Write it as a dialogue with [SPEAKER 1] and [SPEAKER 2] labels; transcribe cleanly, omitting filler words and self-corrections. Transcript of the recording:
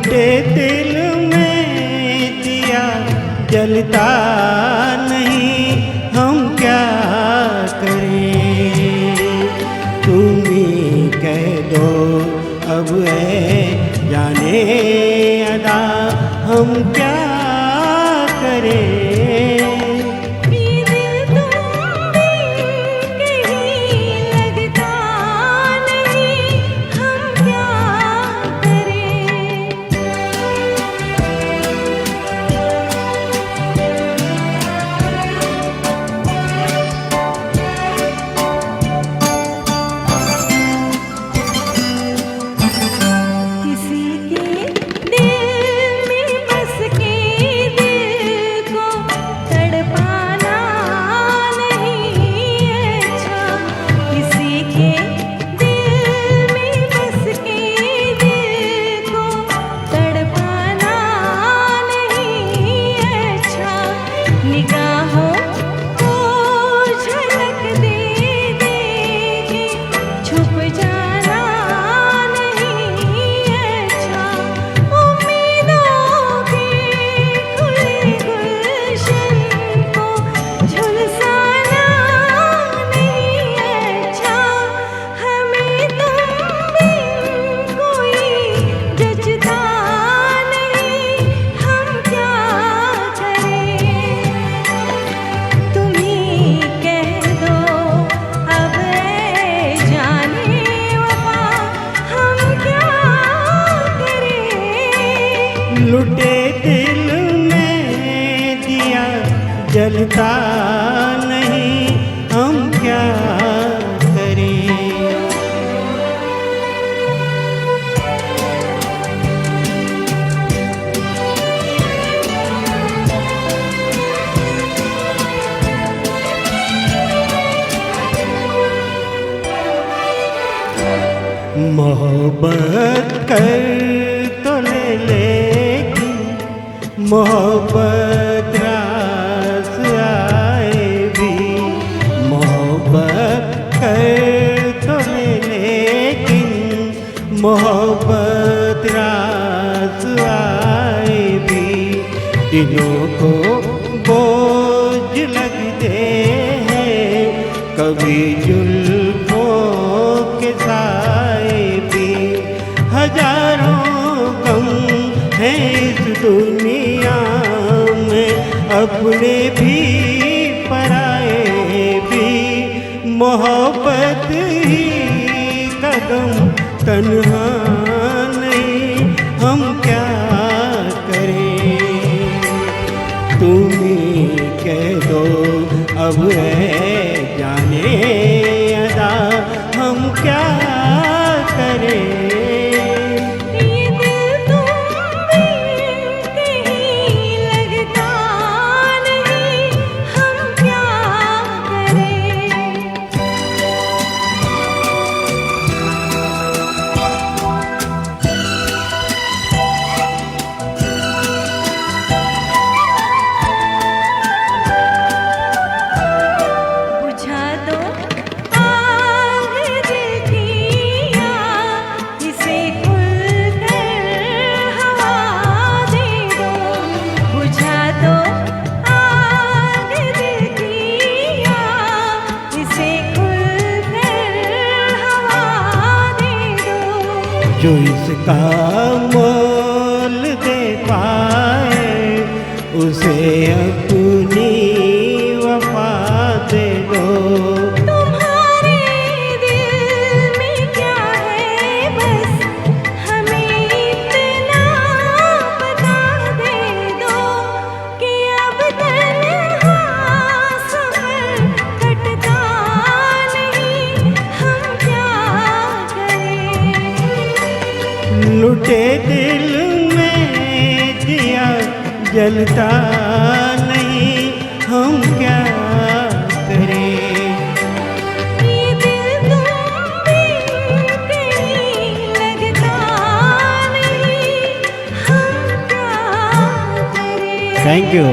[SPEAKER 1] लुटे दिल में दिया जलता नहीं, हम क्या करें। तुम ही कह दो अब है जाने अदा, हम क्या करें। लुटे दिल में दिया जलता नहीं, हम क्या करें। मोहब्बत कर तो ले मोहब्बत रास आए भी, मोहब्बत कर तो लेकिन मोहब्बत रास आए भी। दिलों को बोझ लगते हैं कभी जुल्फों के साए भी। हजारों गम हैं इस दुनिया में, अपने भी पराए भी। मोहब्बत ही कदम तन्हा नहीं, हम क्या करें। तुम ही कह दो अब है जाने अदा, हम क्या करें। जो इसका मोल दे पाए उसे अपनी वफा दे दो।
[SPEAKER 2] तुम्हारे दिल में क्या है बस हमें इतना बता दे दो कि अब तन्हा सफर कटता नहीं, हम क्या करें।
[SPEAKER 1] लुटे दिल में दिया जलता नहीं, हम क्या करें।
[SPEAKER 2] ये दिल तुम भी कहीं लगता नहीं, हम क्या करें।
[SPEAKER 1] Thank you.